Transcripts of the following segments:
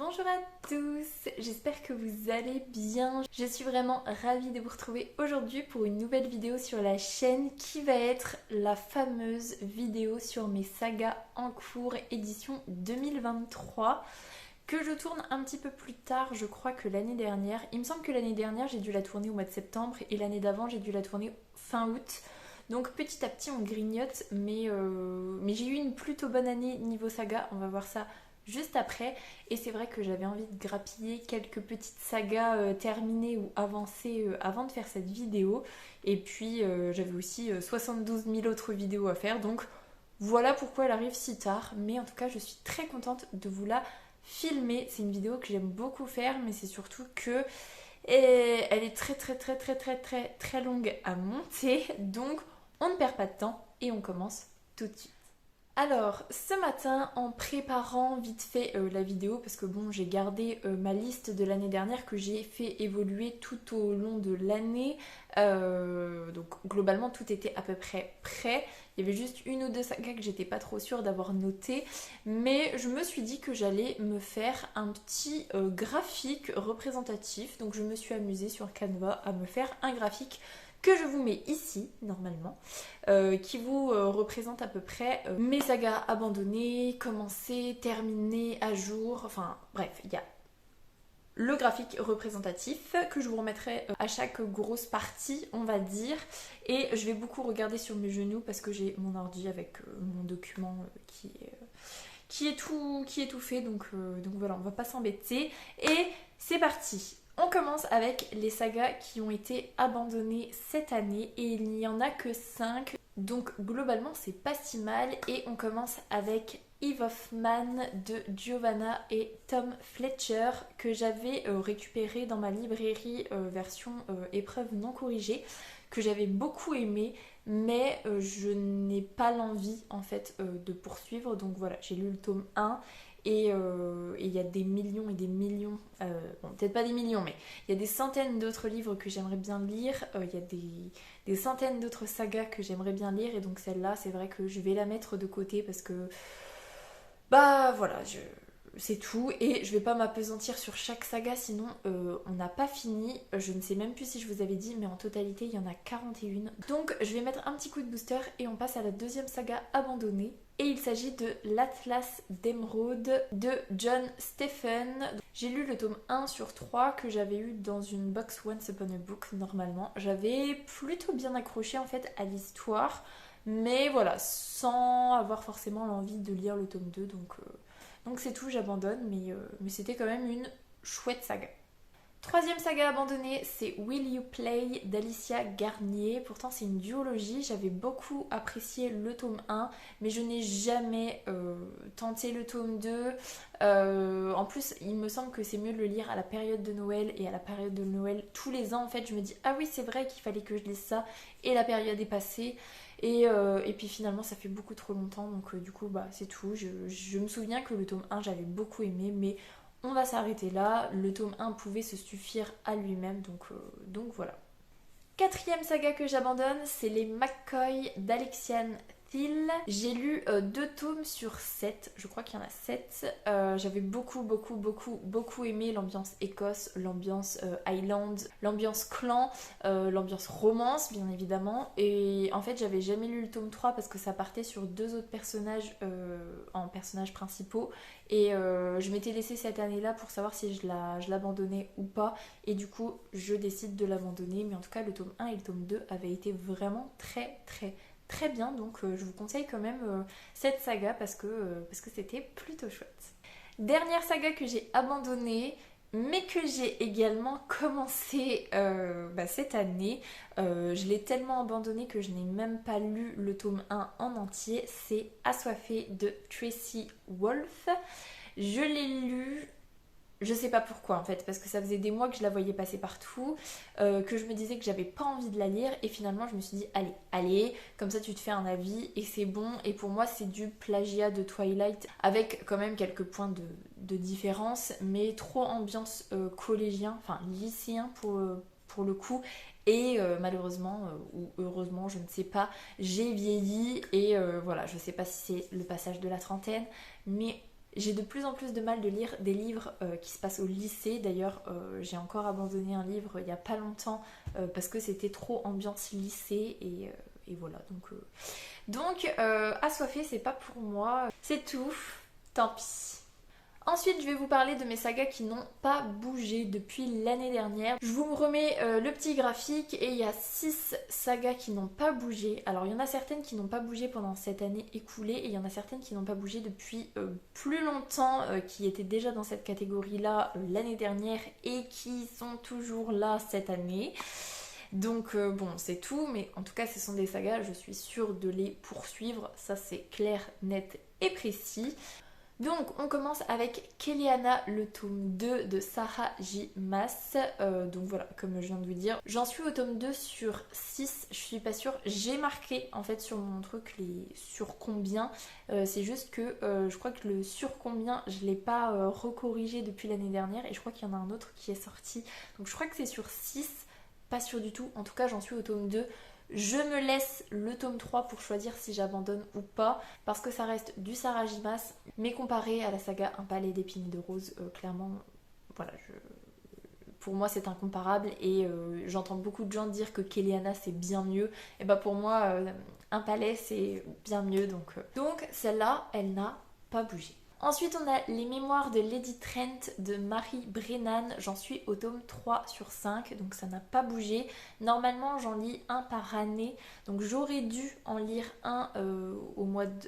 Bonjour à tous, j'espère que vous allez bien. Je suis vraiment ravie de vous retrouver aujourd'hui pour une nouvelle vidéo sur la chaîne qui va être la fameuse vidéo sur mes sagas en cours édition 2023 que je tourne un petit peu plus tard, je crois, que l'année dernière. Il me semble que l'année dernière j'ai dû la tourner au mois de septembre et l'année d'avant j'ai dû la tourner fin août. Donc petit à petit on grignote, mais j'ai eu une plutôt bonne année niveau saga, on va voir ça juste après. Et c'est vrai que j'avais envie de grappiller quelques petites sagas terminées ou avancées avant de faire cette vidéo. Et puis j'avais aussi 72 000 autres vidéos à faire, donc voilà pourquoi elle arrive si tard. Mais en tout cas je suis très contente de vous la filmer. C'est une vidéo que j'aime beaucoup faire, mais c'est surtout que elle est très longue à monter. Donc on ne perd pas de temps et on commence tout de suite. Alors, ce matin, en préparant vite fait la vidéo, parce que bon, j'ai gardé ma liste de l'année dernière que j'ai fait évoluer tout au long de l'année. Donc globalement, tout était à peu près prêt. Il y avait juste une ou deux sagas que j'étais pas trop sûre d'avoir notées. Mais je me suis dit que j'allais me faire un petit graphique représentatif. Donc je me suis amusée sur Canva à me faire un graphique que je vous mets ici, normalement, qui vous représente à peu près mes sagas abandonnées, commencées, terminées, à jour, enfin bref, il y a le graphique représentatif que je vous remettrai à chaque grosse partie, on va dire, et je vais beaucoup regarder sur mes genoux parce que j'ai mon ordi avec mon document qui est tout fait, donc voilà, on va pas s'embêter, et c'est parti. On commence avec les sagas qui ont été abandonnées cette année et il n'y en a que 5. Donc globalement c'est pas si mal et on commence avec Eve of Man de Giovanna et Tom Fletcher que j'avais récupéré dans ma librairie version épreuve non corrigée, que j'avais beaucoup aimé, mais je n'ai pas l'envie en fait de poursuivre. Donc voilà, j'ai lu le tome 1 et il y a des millions et des millions, bon peut-être pas des millions, mais il y a des centaines d'autres livres que j'aimerais bien lire, il y a des centaines d'autres sagas que j'aimerais bien lire, et donc celle-là c'est vrai que je vais la mettre de côté parce que bah voilà, c'est tout, et je vais pas m'apesantir sur chaque saga sinon on n'a pas fini. Je ne sais même plus si je vous avais dit, mais en totalité il y en a 41. Donc je vais mettre un petit coup de booster et on passe à la deuxième saga abandonnée. Et il s'agit de l'Atlas d'Émeraude de John Stephen. J'ai lu le tome 1 sur 3 que j'avais eu dans une box Once Upon a Book normalement. J'avais plutôt bien accroché en fait à l'histoire, mais voilà, sans avoir forcément l'envie de lire le tome 2, donc c'est tout, j'abandonne, mais c'était quand même une chouette saga. Troisième saga abandonnée, c'est Will You Play d'Alicia Garnier. Pourtant c'est une duologie, j'avais beaucoup apprécié le tome 1, mais je n'ai jamais tenté le tome 2. En plus il me semble que c'est mieux de le lire à la période de Noël, et à la période de Noël tous les ans en fait je me dis ah oui c'est vrai qu'il fallait que je lise ça, et la période est passée. Et puis finalement ça fait beaucoup trop longtemps, donc du coup bah c'est tout. Je me souviens que le tome 1 j'avais beaucoup aimé, mais on va s'arrêter là. Le tome 1 pouvait se suffire à lui-même, donc voilà. Quatrième saga que j'abandonne, c'est les McCoy d'Alexiane Thiel. J'ai lu 2 tomes sur 7, je crois qu'il y en a 7. J'avais beaucoup aimé l'ambiance Écosse, l'ambiance Highland, l'ambiance clan, l'ambiance romance bien évidemment. Et en fait j'avais jamais lu le tome 3 parce que ça partait sur 2 autres personnages en personnages principaux. Et je m'étais laissée cette année-là pour savoir si je l'abandonnais ou pas. Et du coup, je décide de l'abandonner. Mais en tout cas, le tome 1 et le tome 2 avaient été vraiment très bien. Donc je vous conseille quand même cette saga parce que c'était plutôt chouette. Dernière saga que j'ai abandonnée, mais que j'ai également commencé cette année. Je l'ai tellement abandonné que je n'ai même pas lu le tome 1 en entier. C'est Assoiffée de Tracy Wolff. Je l'ai lu, je sais pas pourquoi en fait, parce que ça faisait des mois que je la voyais passer partout, que je me disais que j'avais pas envie de la lire, et finalement je me suis dit allez, comme ça tu te fais un avis et c'est bon. Et pour moi c'est du plagiat de Twilight avec quand même quelques points de différence, mais trop ambiance collégien, enfin lycéen pour le coup. Et malheureusement, ou heureusement, je ne sais pas, j'ai vieilli et voilà, je sais pas si c'est le passage de la trentaine, mais J'ai de plus en plus de mal de lire des livres qui se passent au lycée. D'ailleurs, j'ai encore abandonné un livre il n'y a pas longtemps parce que c'était trop ambiance lycée et voilà. Donc assoiffé, c'est pas pour moi. C'est tout, tant pis. Ensuite, je vais vous parler de mes sagas qui n'ont pas bougé depuis l'année dernière. Je vous remets le petit graphique et il y a 6 sagas qui n'ont pas bougé. Alors, il y en a certaines qui n'ont pas bougé pendant cette année écoulée et il y en a certaines qui n'ont pas bougé depuis plus longtemps, qui étaient déjà dans cette catégorie-là l'année dernière et qui sont toujours là cette année. Donc bon, c'est tout, mais en tout cas, ce sont des sagas, je suis sûre de les poursuivre. Ça, c'est clair, net et précis. Donc on commence avec Kéliana, le tome 2 de Sarah J. Maas. Donc voilà, comme je viens de vous dire, j'en suis au tome 2 sur 6, je suis pas sûre. J'ai marqué en fait sur mon truc les sur combien. C'est juste que je crois que le sur combien, je l'ai pas recorrigé depuis l'année dernière et je crois qu'il y en a un autre qui est sorti. Donc je crois que c'est sur 6, pas sûr du tout. En tout cas, j'en suis au tome 2. Je me laisse le tome 3 pour choisir si j'abandonne ou pas, parce que ça reste du Sarah J. Maas, mais comparé à la saga Un palais d'épines et de roses, clairement, voilà, pour moi c'est incomparable et j'entends beaucoup de gens dire que Kéliana c'est bien mieux. Et bah pour moi, Un palais c'est bien mieux, donc celle-là, elle n'a pas bougé. Ensuite, on a les mémoires de Lady Trent de Marie Brennan. J'en suis au tome 3 sur 5, donc ça n'a pas bougé. Normalement, j'en lis un par année, donc j'aurais dû en lire un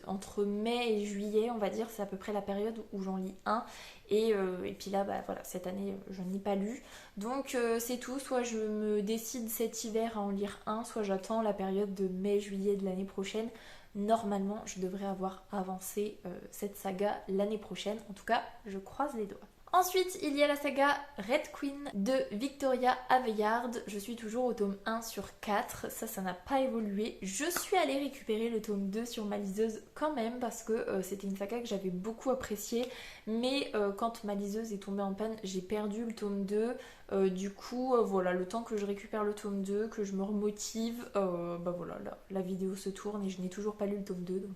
entre mai et juillet, on va dire. C'est à peu près la période où j'en lis un. Et puis là, bah, voilà, cette année, je n'ai pas lu. Donc c'est tout. Soit je me décide cet hiver à en lire un, soit j'attends la période de mai-juillet de l'année prochaine. Normalement, je devrais avoir avancé cette saga l'année prochaine. En tout cas, je croise les doigts. Ensuite, il y a la saga Red Queen de Victoria Aveyard. Je suis toujours au tome 1 sur 4. Ça n'a pas évolué. Je suis allée récupérer le tome 2 sur ma liseuse quand même parce que c'était une saga que j'avais beaucoup appréciée. Mais quand ma liseuse est tombée en panne, j'ai perdu le tome 2. Du coup, voilà, le temps que je récupère le tome 2, que je me remotive, bah voilà, la vidéo se tourne et je n'ai toujours pas lu le tome 2.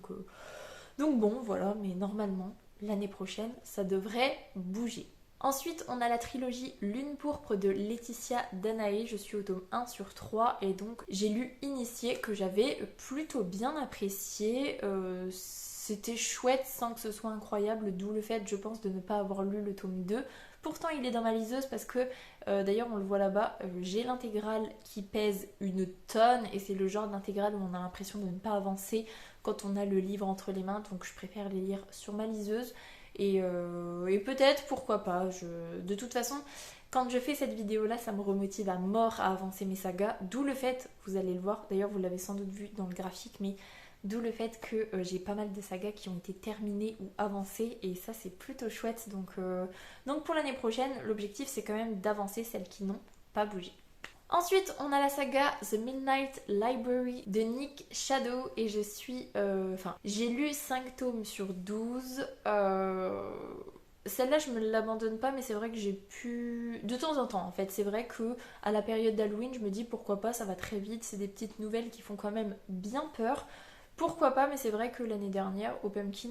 Donc bon, voilà, mais normalement, l'année prochaine, ça devrait bouger. Ensuite, on a la trilogie Lune pourpre de Laetitia Danae. Je suis au tome 1 sur 3 et donc j'ai lu Initié que j'avais plutôt bien apprécié. C'était chouette sans que ce soit incroyable, d'où le fait, je pense, de ne pas avoir lu le tome 2. Pourtant, il est dans ma liseuse parce que, d'ailleurs, on le voit là-bas, j'ai l'intégrale qui pèse une tonne et c'est le genre d'intégrale où on a l'impression de ne pas avancer quand on a le livre entre les mains, donc je préfère les lire sur ma liseuse. Et peut-être, pourquoi pas, de toute façon, quand je fais cette vidéo-là, ça me remotive à mort à avancer mes sagas, d'où le fait, vous allez le voir, d'ailleurs vous l'avez sans doute vu dans le graphique, mais d'où le fait que j'ai pas mal de sagas qui ont été terminées ou avancées, et ça c'est plutôt chouette, donc pour l'année prochaine, l'objectif c'est quand même d'avancer celles qui n'ont pas bougé. Ensuite, on a la saga The Midnight Library de Nick Shadow et je suis... j'ai lu 5 tomes sur 12. Celle-là, je me l'abandonne pas, mais c'est vrai que j'ai pu... De temps en temps, en fait. C'est vrai que à la période d'Halloween, je me dis pourquoi pas, ça va très vite. C'est des petites nouvelles qui font quand même bien peur. Pourquoi pas, mais c'est vrai que l'année dernière, au Pumpkin,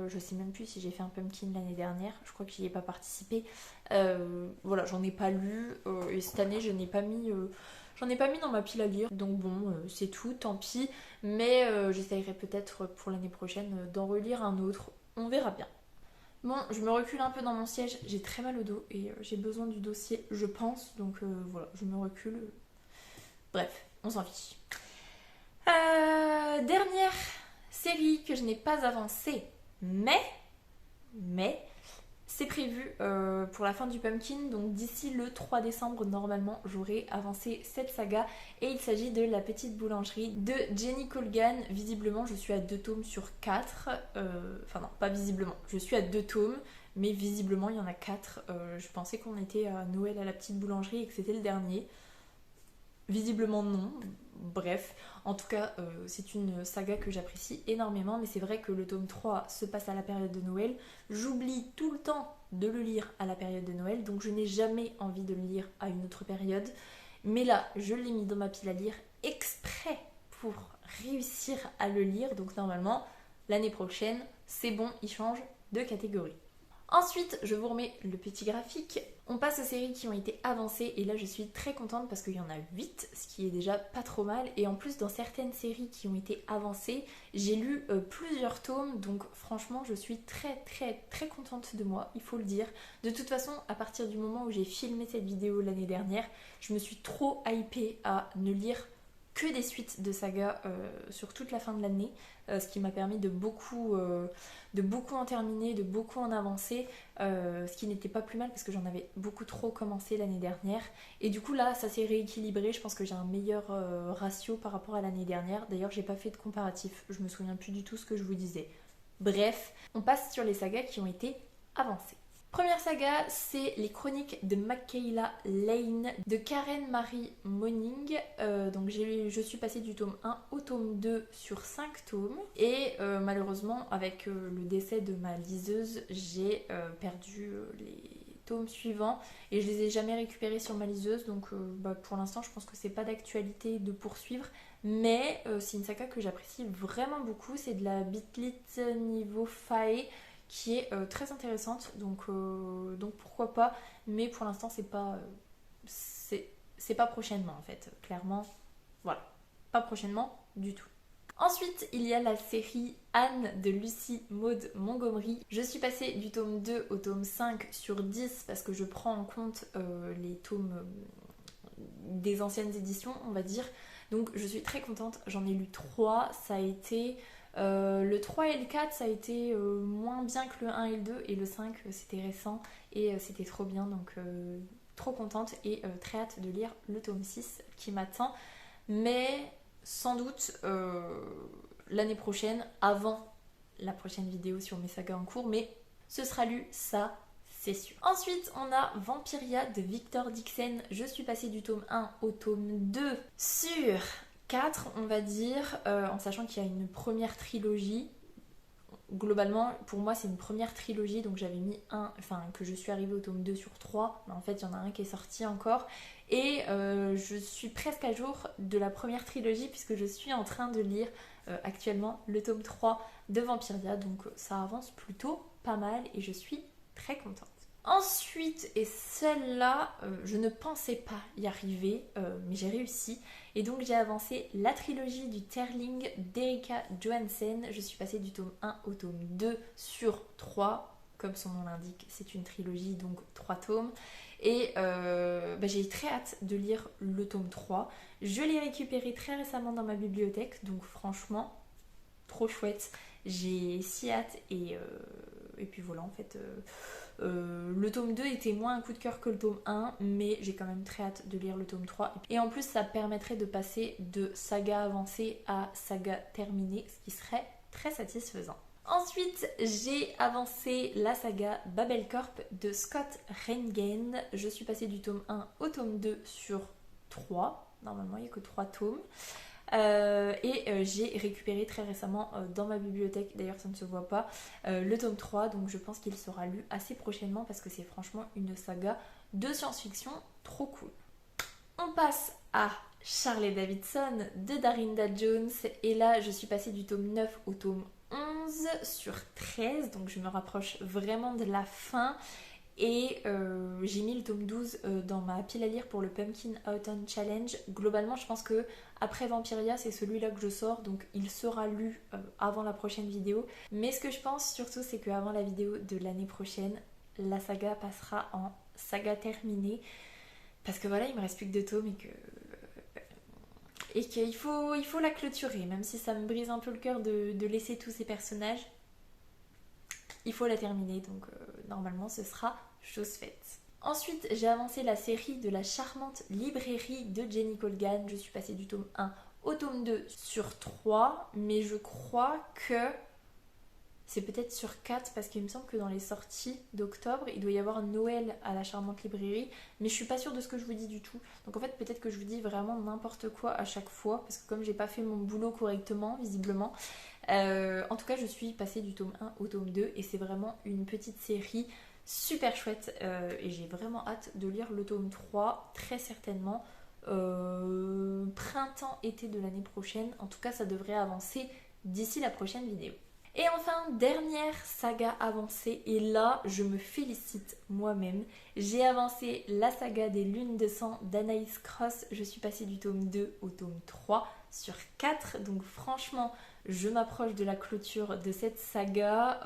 je sais même plus si j'ai fait un Pumpkin l'année dernière, je crois que j'y ai pas participé. Voilà, j'en ai pas lu, et cette année, j'en ai pas mis dans ma pile à lire. Donc bon, c'est tout, tant pis. Mais j'essayerai peut-être pour l'année prochaine d'en relire un autre. On verra bien. Bon, je me recule un peu dans mon siège, j'ai très mal au dos et j'ai besoin du dossier, je pense. Donc voilà, je me recule. Bref, on s'en fiche. Dernière série que je n'ai pas avancée, mais c'est prévu pour la fin du Pumpkin, donc d'ici le 3 décembre normalement j'aurai avancé cette saga et il s'agit de La Petite Boulangerie de Jenny Colgan. Visiblement je suis à 2 tomes sur 4, enfin non pas visiblement, je suis à 2 tomes mais visiblement il y en a 4. Je pensais qu'on était à Noël à la Petite Boulangerie et que c'était le dernier. Visiblement non, bref, en tout cas c'est une saga que j'apprécie énormément, mais c'est vrai que le tome 3 se passe à la période de Noël, j'oublie tout le temps de le lire à la période de Noël, donc je n'ai jamais envie de le lire à une autre période, mais là je l'ai mis dans ma pile à lire exprès pour réussir à le lire, donc normalement l'année prochaine c'est bon, il change de catégorie. Ensuite, je vous remets le petit graphique. On passe aux séries qui ont été avancées et là je suis très contente parce qu'il y en a 8, ce qui est déjà pas trop mal. Et en plus dans certaines séries qui ont été avancées, j'ai lu plusieurs tomes, donc franchement je suis très contente de moi, il faut le dire. De toute façon, à partir du moment où j'ai filmé cette vidéo l'année dernière, je me suis trop hypée à ne lire que des suites de sagas sur toute la fin de l'année, ce qui m'a permis de beaucoup en terminer, de beaucoup en avancer, ce qui n'était pas plus mal parce que j'en avais beaucoup trop commencé l'année dernière. Et du coup là, ça s'est rééquilibré, je pense que j'ai un meilleur ratio par rapport à l'année dernière. D'ailleurs, j'ai pas fait de comparatif, je me souviens plus du tout ce que je vous disais. Bref, on passe sur les sagas qui ont été avancées. Première saga, c'est les chroniques de Michaela Lane de Karen Marie Moning. Donc je suis passée du tome 1 au tome 2 sur 5 tomes. Et malheureusement, avec le décès de ma liseuse, j'ai perdu les tomes suivants et je les ai jamais récupérés sur ma liseuse. Donc pour l'instant, je pense que c'est pas d'actualité de poursuivre. Mais c'est une saga que j'apprécie vraiment beaucoup. C'est de la Bitlit niveau Fae, qui est très intéressante, donc pourquoi pas, mais pour l'instant c'est pas prochainement en fait, clairement, voilà, pas prochainement du tout. Ensuite, il y a la série Anne de Lucie Maud Montgomery. Je suis passée du tome 2 au tome 5 sur 10 parce que je prends en compte les tomes des anciennes éditions, on va dire. Donc je suis très contente, j'en ai lu 3, ça a été... le 3 et le 4 ça a été moins bien que le 1 et le 2 et le 5 c'était récent et c'était trop bien, donc trop contente et très hâte de lire le tome 6 qui m'attend, mais sans doute l'année prochaine, avant la prochaine vidéo sur mes sagas en cours, mais ce sera lu, ça c'est sûr. Ensuite on a Vampiria de Victor Dixon. Je suis passée du tome 1 au tome 2 sur 4 on va dire, en sachant qu'il y a une première trilogie. Globalement pour moi c'est une première trilogie, donc j'avais mis que je suis arrivée au tome 2 sur 3, mais en fait il y en a un qui est sorti encore et je suis presque à jour de la première trilogie puisque je suis en train de lire actuellement le tome 3 de Vampiria, donc ça avance plutôt pas mal et je suis très contente. Ensuite, et celle-là, je ne pensais pas y arriver, mais j'ai réussi. Et donc j'ai avancé la trilogie du Terling d'Erika Johansen. Je suis passée du tome 1 au tome 2 sur 3. Comme son nom l'indique, c'est une trilogie, donc 3 tomes. Et j'ai très hâte de lire le tome 3. Je l'ai récupéré très récemment dans ma bibliothèque, donc franchement, trop chouette. J'ai si hâte et puis voilà en fait... le tome 2 était moins un coup de cœur que le tome 1, mais j'ai quand même très hâte de lire le tome 3. Et en plus, ça permettrait de passer de saga avancée à saga terminée, ce qui serait très satisfaisant. Ensuite, j'ai avancé la saga Babelcorp de Scott Rentgen. Je suis passée du tome 1 au tome 2 sur 3. Normalement, il n'y a que 3 tomes. J'ai récupéré très récemment dans ma bibliothèque, d'ailleurs ça ne se voit pas, le tome 3, donc je pense qu'il sera lu assez prochainement parce que c'est franchement une saga de science-fiction trop cool. On passe à Charlie Davidson de Darinda Jones et là je suis passée du tome 9 au tome 11 sur 13, donc je me rapproche vraiment de la fin. Et j'ai mis le tome 12 dans ma pile à lire pour le Pumpkin Autumn Challenge. Globalement, je pense que après Vampiria, c'est celui-là que je sors, donc il sera lu avant la prochaine vidéo. Mais ce que je pense surtout, c'est qu'avant la vidéo de l'année prochaine, la saga passera en saga terminée. Parce que voilà, il me reste plus que 2 tomes et qu'il faut la clôturer. Même si ça me brise un peu le cœur de laisser tous ces personnages, il faut la terminer. Donc normalement, ce sera chose faite. Ensuite, j'ai avancé la série de la charmante librairie de Jenny Colgan. Je suis passée du tome 1 au tome 2 sur 3, mais je crois que c'est peut-être sur 4 parce qu'il me semble que dans les sorties d'octobre, il doit y avoir Noël à la charmante librairie, mais je suis pas sûre de ce que je vous dis du tout. Donc en fait, peut-être que je vous dis vraiment n'importe quoi à chaque fois parce que comme j'ai pas fait mon boulot correctement, visiblement. En tout cas, je suis passée du tome 1 au tome 2 et c'est vraiment une petite série super chouette et j'ai vraiment hâte de lire le tome 3 très certainement printemps-été de l'année prochaine. En tout cas, ça devrait avancer d'ici la prochaine vidéo. Et enfin, dernière saga avancée, et là je me félicite moi-même, j'ai avancé la saga des lunes de sang d'Anaïs Cross, je suis passée du tome 2 au tome 3 sur 4, donc franchement je m'approche de la clôture de cette saga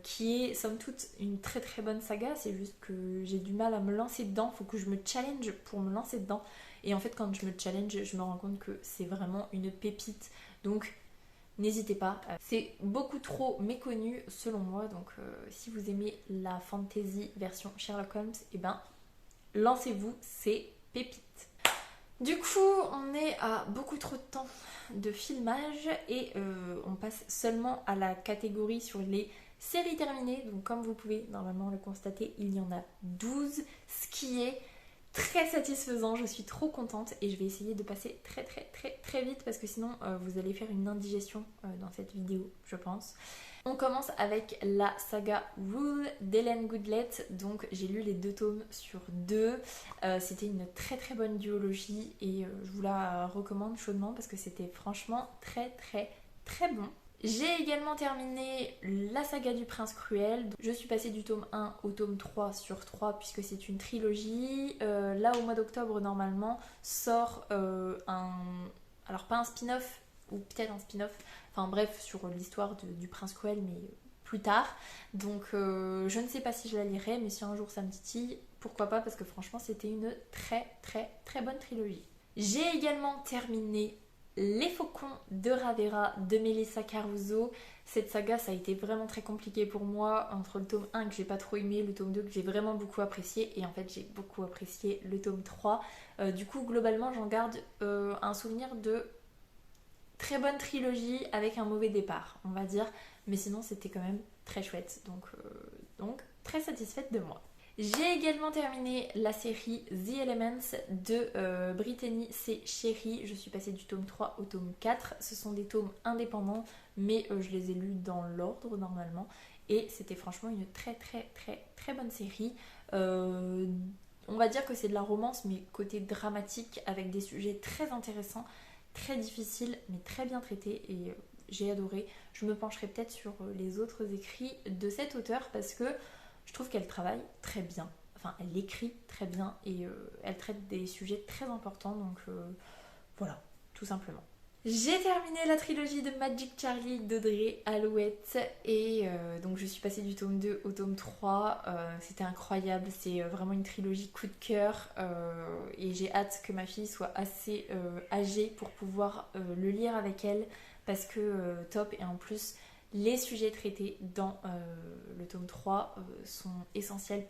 qui est somme toute une très très bonne saga, c'est juste que j'ai du mal à me lancer dedans, faut que je me challenge pour me lancer dedans, et en fait quand je me challenge je me rends compte que c'est vraiment une pépite, donc n'hésitez pas, c'est beaucoup trop méconnu selon moi, donc si vous aimez la fantasy version Sherlock Holmes, et ben lancez-vous, c'est pépite. Du coup, on est à beaucoup trop de temps de filmage et on passe seulement à la catégorie sur les séries terminées. Donc comme vous pouvez normalement le constater, il y en a 12, ce qui est très satisfaisant, je suis trop contente et je vais essayer de passer très vite parce que sinon vous allez faire une indigestion dans cette vidéo, je pense. On commence avec la saga Rule d'Hélène Goodlet, donc j'ai lu les 2 tomes sur 2, c'était une très bonne duologie et je vous la recommande chaudement parce que c'était franchement très bon. J'ai également terminé la saga du Prince Cruel. Je suis passée du tome 1 au tome 3 sur 3 puisque c'est une trilogie. Là au mois d'octobre normalement sort alors pas un spin-off ou peut-être un spin-off, enfin bref sur l'histoire du Prince Cruel mais plus tard. Donc je ne sais pas si je la lirai mais si un jour ça me titille, pourquoi pas parce que franchement c'était une très bonne trilogie. J'ai également terminé Les Faucons de Ravera de Melissa Caruso. Cette saga, ça a été vraiment très compliqué pour moi entre le tome 1 que j'ai pas trop aimé, le tome 2 que j'ai vraiment beaucoup apprécié et en fait j'ai beaucoup apprécié le tome 3. Du coup, globalement, j'en garde un souvenir de très bonne trilogie avec un mauvais départ, on va dire. Mais sinon, c'était quand même très chouette. Donc très satisfaite de moi. J'ai également terminé la série The Elements de Brittany C. Sherry. Je suis passée du tome 3 au tome 4. Ce sont des tomes indépendants, mais je les ai lus dans l'ordre normalement. Et c'était franchement une très bonne série. On va dire que c'est de la romance, mais côté dramatique, avec des sujets très intéressants, très difficiles, mais très bien traités. Et j'ai adoré. Je me pencherai peut-être sur les autres écrits de cet auteur parce que je trouve qu'elle travaille très bien, enfin elle écrit très bien et elle traite des sujets très importants, donc voilà, tout simplement. J'ai terminé la trilogie de Magic Charlie d'Audrey Alouette et donc je suis passée du tome 2 au tome 3, c'était incroyable, c'est vraiment une trilogie coup de cœur et j'ai hâte que ma fille soit assez âgée pour pouvoir le lire avec elle parce que top, et en plus les sujets traités dans le tome 3 sont essentiels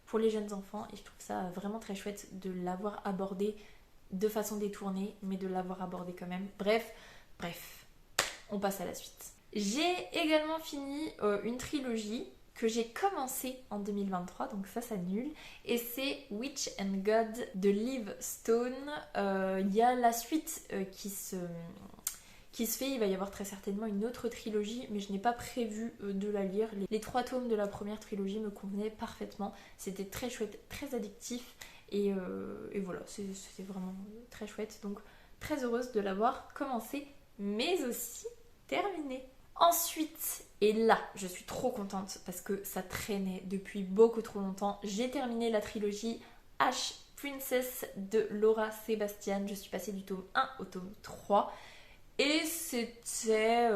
pour les jeunes enfants et je trouve ça vraiment très chouette de l'avoir abordé de façon détournée mais de l'avoir abordé quand même. Bref, on passe à la suite. J'ai également fini une trilogie que j'ai commencé en 2023, donc ça s'annule, et c'est Witch and God de Liv Stone. Il y a la suite qui se fait, il va y avoir très certainement une autre trilogie, mais je n'ai pas prévu de la lire. Les 3 tomes de la première trilogie me convenaient parfaitement, c'était très chouette, très addictif, et voilà, c'était vraiment très chouette, donc très heureuse de l'avoir commencé, mais aussi terminé. Ensuite, et là, je suis trop contente parce que ça traînait depuis beaucoup trop longtemps, j'ai terminé la trilogie Ash Princess de Laura Sebastian. Je suis passée du tome 1 au tome 3. Et c'était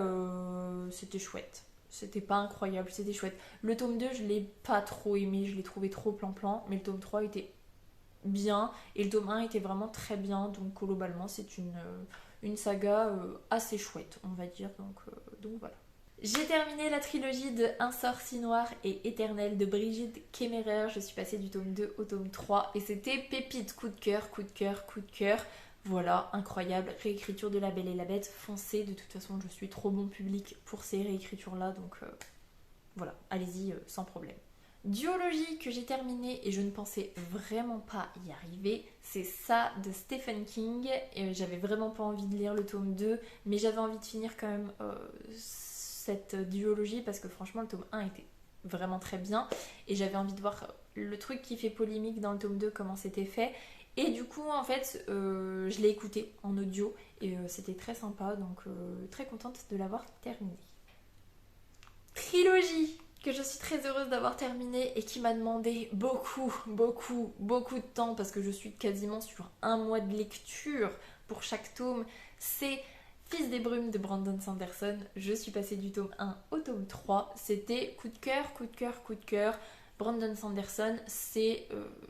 chouette. C'était pas incroyable, c'était chouette. Le tome 2, je l'ai pas trop aimé, je l'ai trouvé trop plan-plan, mais le tome 3 était bien et le tome 1 était vraiment très bien, donc globalement c'est une saga assez chouette, on va dire, donc voilà. J'ai terminé la trilogie de Un sort si noir et éternel de Brigitte Kemmerer. Je suis passée du tome 2 au tome 3 et c'était pépite, coup de cœur. Voilà, incroyable, réécriture de La Belle et la Bête, foncez, de toute façon je suis trop bon public pour ces réécritures là, donc voilà, allez-y sans problème. Duologie que j'ai terminée et je ne pensais vraiment pas y arriver, c'est ça de Stephen King, et j'avais vraiment pas envie de lire le tome 2, mais j'avais envie de finir quand même cette duologie parce que franchement le tome 1 était vraiment très bien et j'avais envie de voir le truc qui fait polémique dans le tome 2, comment c'était fait. Et du coup, en fait, je l'ai écouté en audio et c'était très sympa, donc très contente de l'avoir terminé. Trilogie que je suis très heureuse d'avoir terminée et qui m'a demandé beaucoup de temps parce que je suis quasiment sur un mois de lecture pour chaque tome. C'est Fils des brumes de Brandon Sanderson. Je suis passée du tome 1 au tome 3. C'était coup de cœur, coup de cœur, coup de cœur. Brandon Sanderson,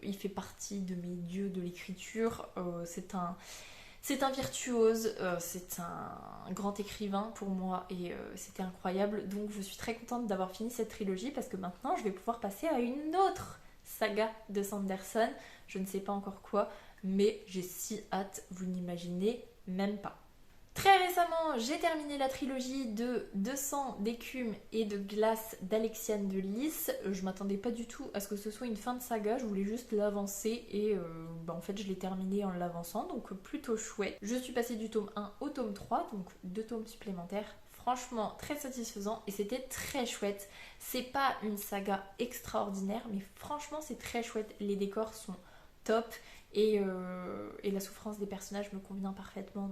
il fait partie de mes dieux de l'écriture. C'est un virtuose, c'est un grand écrivain pour moi et c'était incroyable. Donc je suis très contente d'avoir fini cette trilogie parce que maintenant je vais pouvoir passer à une autre saga de Sanderson. Je ne sais pas encore quoi, mais j'ai si hâte, vous n'imaginez même pas. Très récemment, j'ai terminé la trilogie de 200 d'écume et de glace d'Alexiane de Lys. Je m'attendais pas du tout à ce que ce soit une fin de saga, je voulais juste l'avancer et en fait je l'ai terminé en l'avançant, donc plutôt chouette. Je suis passée du tome 1 au tome 3, donc 2 tomes supplémentaires. Franchement très satisfaisant et c'était très chouette. C'est pas une saga extraordinaire, mais franchement c'est très chouette. Les décors sont top. Et la souffrance des personnages me convient parfaitement,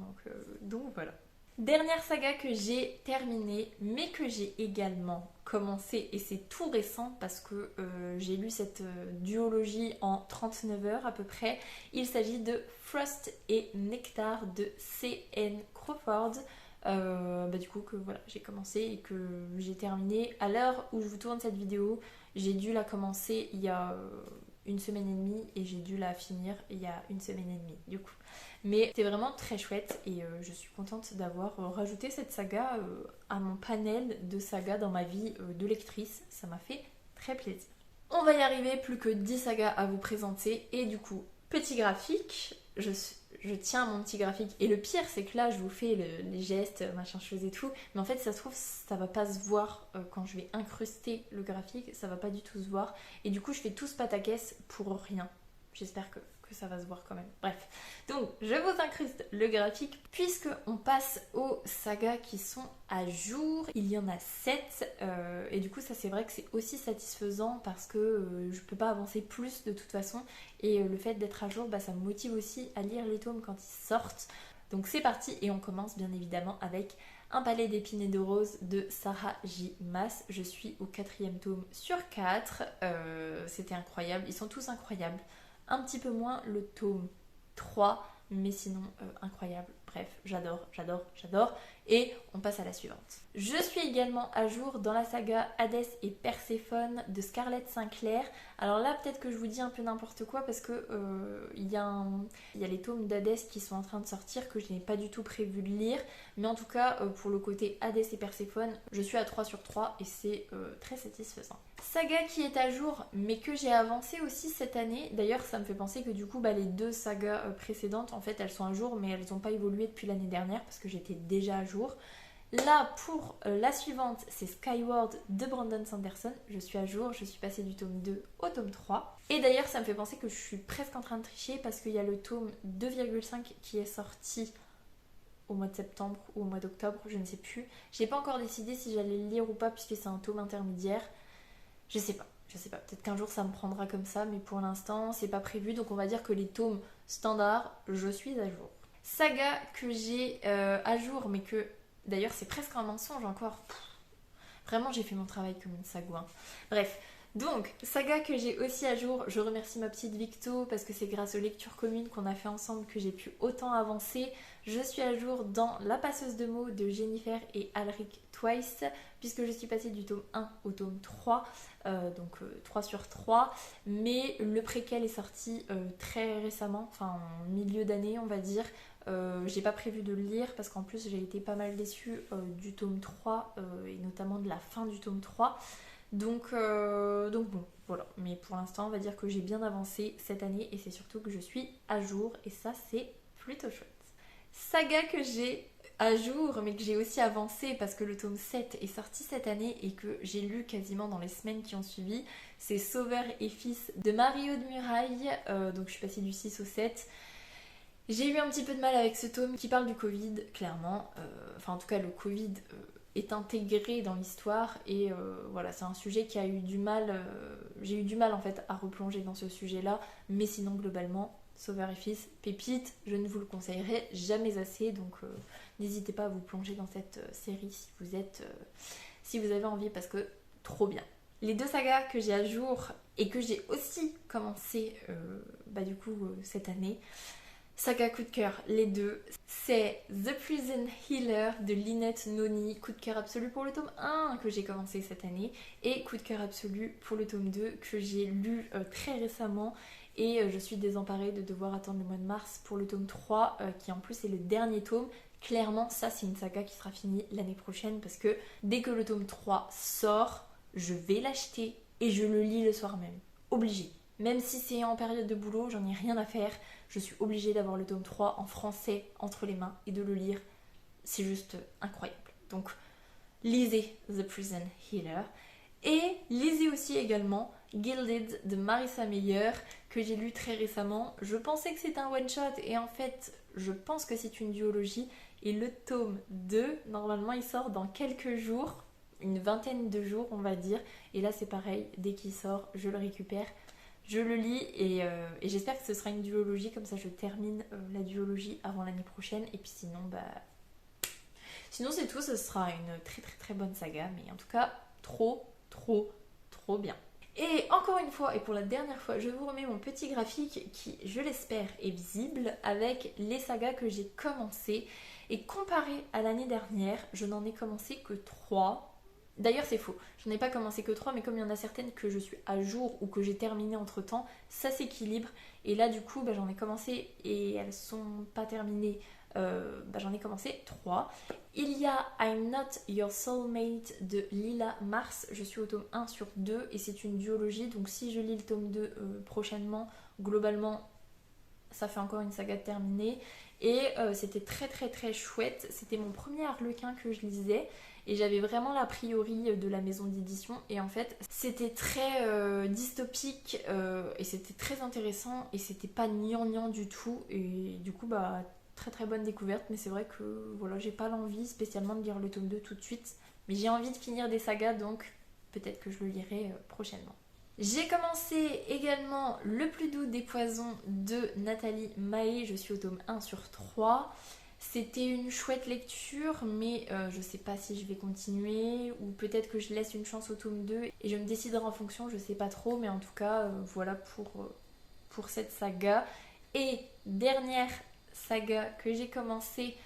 donc voilà. Dernière saga que j'ai terminée, mais que j'ai également commencé, et c'est tout récent parce que j'ai lu cette duologie en 39 heures à peu près. Il s'agit de Frost et Nectar de C.N. Crawford. Du coup que voilà, j'ai commencé et que j'ai terminé. À l'heure où je vous tourne cette vidéo, j'ai dû la commencer il y a une semaine et demie et j'ai dû la finir il y a une semaine et demie du coup. Mais c'était vraiment très chouette et je suis contente d'avoir rajouté cette saga à mon panel de sagas dans ma vie de lectrice. Ça m'a fait très plaisir. On va y arriver, plus que 10 sagas à vous présenter et du coup, petit graphique, je tiens mon petit graphique et le pire c'est que là je vous fais les gestes, machin chose et tout, mais en fait ça se trouve ça va pas se voir quand je vais incruster le graphique, ça va pas du tout se voir et du coup je fais tout ce pataquès pour rien. J'espère que ça va se voir quand même. Bref, donc je vous incruste le graphique puisque on passe aux sagas qui sont à jour. Il y en a 7 et du coup ça c'est vrai que c'est aussi satisfaisant parce que je peux pas avancer plus de toute façon et le fait d'être à jour ça me motive aussi à lire les tomes quand ils sortent. Donc c'est parti et on commence bien évidemment avec Un palais d'épines et de roses de Sarah J. Maas. Je suis au 4e tome sur 4. C'était incroyable, ils sont tous incroyables. Un petit peu moins le tome 3, mais sinon incroyable. Bref, j'adore. Et on passe à la suivante. Je suis également à jour dans la saga Hadès et Perséphone de Scarlett Sinclair. Alors là, peut-être que je vous dis un peu n'importe quoi parce que il y a les tomes d'Hadès qui sont en train de sortir que je n'ai pas du tout prévu de lire. Mais en tout cas, pour le côté Hadès et Perséphone, je suis à 3 sur 3 et c'est très satisfaisant. Saga qui est à jour, mais que j'ai avancé aussi cette année. D'ailleurs, ça me fait penser que du coup, les 2 sagas précédentes, en fait, elles sont à jour, mais elles n'ont pas évolué depuis l'année dernière parce que j'étais déjà à jour. Là, pour la suivante, c'est Skyward de Brandon Sanderson. Je suis à jour, je suis passée du tome 2 au tome 3. Et d'ailleurs, ça me fait penser que je suis presque en train de tricher parce qu'il y a le tome 2,5 qui est sorti au mois de septembre ou au mois d'octobre, je ne sais plus. J'ai pas encore décidé si j'allais le lire ou pas puisque c'est un tome intermédiaire. Je sais pas, peut-être qu'un jour ça me prendra comme ça, mais pour l'instant c'est pas prévu, donc on va dire que les tomes standards, je suis à jour. Saga que j'ai à jour, mais que d'ailleurs c'est presque un mensonge encore. Vraiment j'ai fait mon travail comme une sagouin. Bref, donc saga que j'ai aussi à jour, je remercie ma petite Victo parce que c'est grâce aux lectures communes qu'on a fait ensemble que j'ai pu autant avancer. Je suis à jour dans La passeuse de mots de Jennifer et Alric Twice puisque je suis passée du tome 1 au tome 3, donc 3 sur 3, mais le préquel est sorti très récemment, enfin en milieu d'année on va dire. J'ai pas prévu de le lire parce qu'en plus j'ai été pas mal déçue du tome 3 et notamment de la fin du tome 3. Donc bon, voilà. Mais pour l'instant, on va dire que j'ai bien avancé cette année et c'est surtout que je suis à jour et ça, c'est plutôt chouette. Saga que j'ai à jour, mais que j'ai aussi avancé parce que le tome 7 est sorti cette année et que j'ai lu quasiment dans les semaines qui ont suivi, c'est Sauveur et Fils de Mario de Muraille. Donc je suis passée du 6 au 7. J'ai eu un petit peu de mal avec ce tome qui parle du Covid, clairement. Enfin, en tout cas, le Covid est intégré dans l'histoire et voilà, c'est un sujet qui a eu du mal. J'ai eu du mal en fait à replonger dans ce sujet-là, mais sinon, globalement, Sauveur et Fils, pépite, je ne vous le conseillerais jamais assez, donc n'hésitez pas à vous plonger dans cette série si vous avez envie parce que trop bien. Les 2 sagas que j'ai à jour et que j'ai aussi commencé du coup cette année, saga coup de cœur, les 2, c'est The Prison Healer de Lynette Noni, coup de cœur absolu pour le tome 1 que j'ai commencé cette année et coup de cœur absolu pour le tome 2 que j'ai lu très récemment et je suis désemparée de devoir attendre le mois de mars pour le tome 3 qui en plus est le dernier tome. Clairement ça c'est une saga qui sera finie l'année prochaine parce que dès que le tome 3 sort, je vais l'acheter et je le lis le soir même. Obligée. Même si c'est en période de boulot, j'en ai rien à faire. Je suis obligée d'avoir le tome 3 en français entre les mains et de le lire. C'est juste incroyable. Donc, lisez The Prison Healer. Et lisez aussi également Gilded de Marissa Meyer que j'ai lu très récemment. Je pensais que c'était un one-shot et en fait, je pense que c'est une duologie. Et le tome 2, normalement, il sort dans quelques jours. Une vingtaine de jours, on va dire. Et là, c'est pareil. Dès qu'il sort, je le récupère. Je le lis et j'espère que ce sera une duologie, comme ça je termine la duologie avant l'année prochaine. Et puis sinon c'est tout, ce sera une très très très bonne saga. Mais en tout cas, trop bien. Et encore une fois, et pour la dernière fois, je vous remets mon petit graphique qui, je l'espère, est visible avec les sagas que j'ai commencées. Et comparé à l'année dernière, je n'en ai commencé que 3. D'ailleurs c'est faux, j'en ai pas commencé que 3 mais comme il y en a certaines que je suis à jour ou que j'ai terminé entre temps, ça s'équilibre et là du coup j'en ai commencé et elles sont pas terminées, j'en ai commencé 3. Il y a I'm Not Your Soulmate de Lila Mars, je suis au tome 1 sur 2 et c'est une duologie donc si je lis le tome 2 prochainement, globalement ça fait encore une saga terminée et c'était très très très chouette, c'était mon premier Harlequin que je lisais. Et j'avais vraiment l'a priori de la maison d'édition et en fait c'était très dystopique et c'était très intéressant et c'était pas gnangnan du tout et du coup très très bonne découverte mais c'est vrai que voilà j'ai pas l'envie spécialement de lire le tome 2 tout de suite mais j'ai envie de finir des sagas donc peut-être que je le lirai prochainement. J'ai commencé également Le plus doux des poisons de Nathalie Mahé, je suis au tome 1 sur 3. C'était une chouette lecture, mais je sais pas si je vais continuer ou peut-être que je laisse une chance au tome 2 et je me déciderai en fonction, je sais pas trop, mais en tout cas, voilà pour cette saga. Et dernière saga que j'ai commencé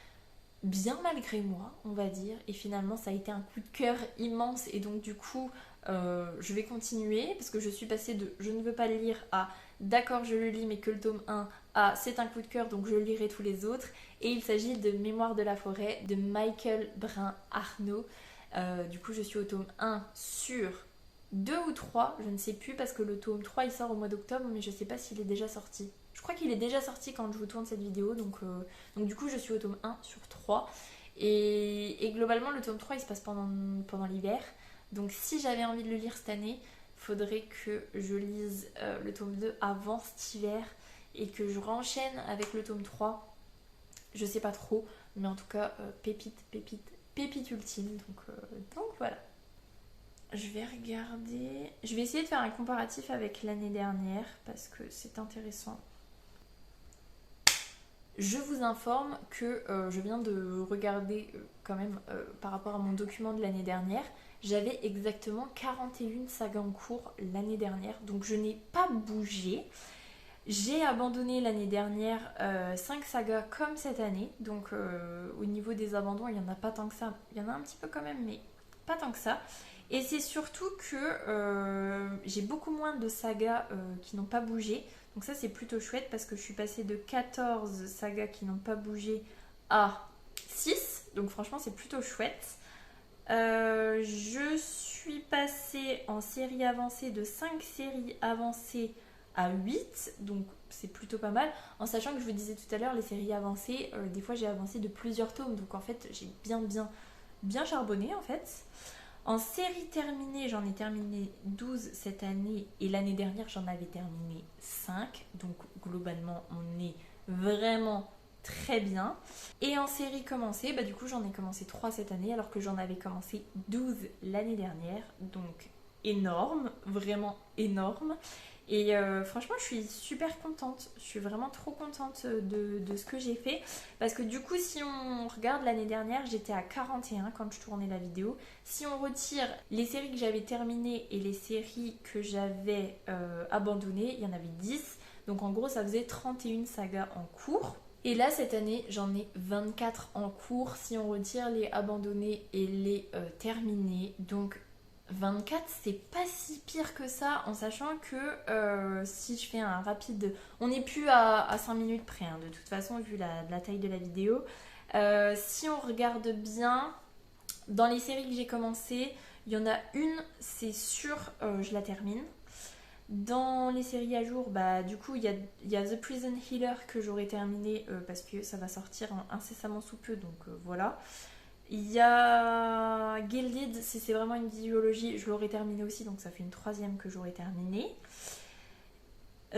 bien malgré moi, on va dire, et finalement ça a été un coup de cœur immense et donc du coup, je vais continuer parce que je suis passée de je ne veux pas le lire à d'accord je le lis mais que le tome 1 à c'est un coup de cœur donc je lirai tous les autres et il s'agit de Mémoire de la forêt de Michael Brun Arnaud. Du coup je suis au tome 1 sur 2 ou 3, je ne sais plus parce que le tome 3 il sort au mois d'octobre mais je ne sais pas s'il est déjà sorti. Je crois qu'il est déjà sorti quand je vous tourne cette vidéo donc du coup je suis au tome 1 sur 3 et globalement le tome 3 il se passe pendant l'hiver. Donc si j'avais envie de le lire cette année, faudrait que je lise le tome 2 avant cet hiver et que je renchaîne avec le tome 3. Je sais pas trop, mais en tout cas, pépite ultime. Donc voilà. Je vais regarder. Je vais essayer de faire un comparatif avec l'année dernière parce que c'est intéressant. Je vous informe que je viens de regarder quand même par rapport à mon document de l'année dernière. J'avais exactement 41 sagas en cours l'année dernière, donc je n'ai pas bougé. J'ai abandonné l'année dernière 5 sagas comme cette année, donc au niveau des abandons, il n'y en a pas tant que ça. Il y en a un petit peu quand même, mais pas tant que ça. Et c'est surtout que j'ai beaucoup moins de sagas qui n'ont pas bougé. Donc ça c'est plutôt chouette parce que je suis passée de 14 sagas qui n'ont pas bougé à 6. Donc franchement c'est plutôt chouette. Je suis passée en série avancée de 5 séries avancées à 8. Donc c'est plutôt pas mal. En sachant que je vous disais tout à l'heure, les séries avancées, des fois j'ai avancé de plusieurs tomes. Donc en fait j'ai bien charbonné en fait. En série terminée, j'en ai terminé 12 cette année et l'année dernière j'en avais terminé 5. Donc globalement on est vraiment très bien. Et en série commencée, du coup j'en ai commencé 3 cette année alors que j'en avais commencé 12 l'année dernière. Donc énorme, vraiment énorme. Et franchement, je suis super contente. Je suis vraiment trop contente de ce que j'ai fait. Parce que du coup, si on regarde l'année dernière, j'étais à 41 quand je tournais la vidéo. Si on retire les séries que j'avais terminées et les séries que j'avais abandonnées, il y en avait 10. Donc en gros, ça faisait 31 sagas en cours. Et là, cette année, j'en ai 24 en cours si on retire les abandonnés et les terminés. Donc 24, c'est pas si pire que ça, en sachant que si je fais un rapide... On n'est plus à 5 minutes près, hein, de toute façon, vu la taille de la vidéo. Si on regarde bien, dans les séries que j'ai commencé, il y en a une, c'est sûr, je la termine. Dans les séries à jour, bah, du coup, il y a The Prison Healer que j'aurai terminé parce que ça va sortir incessamment sous peu, donc voilà. Il y a Gilded, si c'est vraiment une biologie, je l'aurai terminé aussi, donc ça fait une troisième que j'aurai terminée.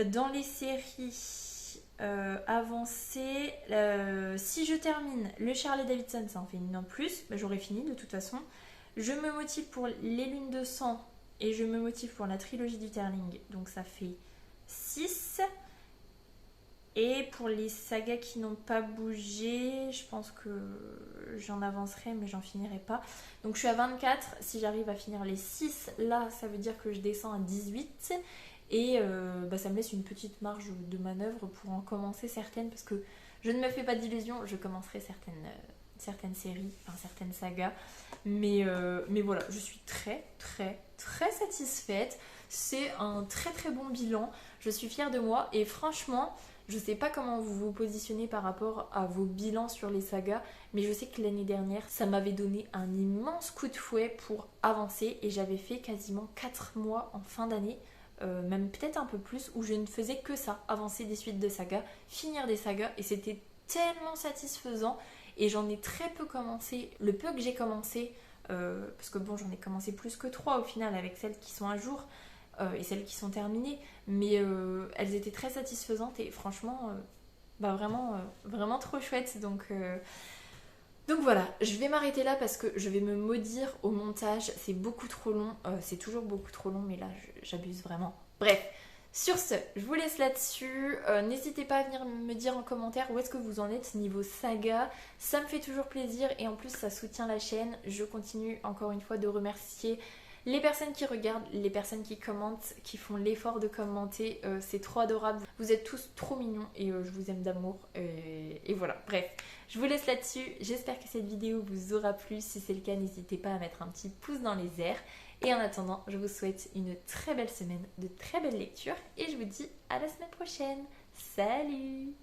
Dans les séries avancées, si je termine le Charlie Davidson, ça en fait une en plus, bah, j'aurai fini de toute façon. Je me motive pour les lunes de sang et je me motive pour la trilogie du Terling, donc ça fait 6. Et pour les sagas qui n'ont pas bougé, je pense que j'en avancerai, mais j'en finirai pas. Donc je suis à 24. Si j'arrive à finir les 6, là, ça veut dire que je descends à 18. Et bah, ça me laisse une petite marge de manœuvre pour en commencer certaines. Parce que je ne me fais pas d'illusions, je commencerai certaines séries, enfin certaines sagas. Mais voilà, je suis très satisfaite. C'est un très bon bilan. Je suis fière de moi et franchement... Je sais pas comment vous vous positionnez par rapport à vos bilans sur les sagas, mais je sais que l'année dernière, ça m'avait donné un immense coup de fouet pour avancer et j'avais fait quasiment 4 mois en fin d'année, même peut-être un peu plus, où je ne faisais que ça, avancer des suites de sagas, finir des sagas et c'était tellement satisfaisant et j'en ai très peu commencé. Le peu que j'ai commencé, parce que bon, j'en ai commencé plus que 3 au final avec celles qui sont à jour. Et celles qui sont terminées, mais elles étaient très satisfaisantes et franchement bah vraiment trop chouette, donc voilà, je vais m'arrêter là parce que je vais me maudire au montage, c'est beaucoup trop long, c'est toujours beaucoup trop long, mais là j'abuse vraiment. Bref, sur ce, je vous laisse là-dessus. N'hésitez pas à venir me dire en commentaire où est-ce que vous en êtes niveau saga. Ça me fait toujours plaisir et en plus ça soutient la chaîne. Je continue encore une fois de remercier les personnes qui regardent, les personnes qui commentent, qui font l'effort de commenter. C'est trop adorable. Vous êtes tous trop mignons et je vous aime d'amour. Et voilà, bref. Je vous laisse là-dessus. J'espère que cette vidéo vous aura plu. Si c'est le cas, n'hésitez pas à mettre un petit pouce dans les airs. Et en attendant, je vous souhaite une très belle semaine, de très belles lectures. Et je vous dis à la semaine prochaine. Salut!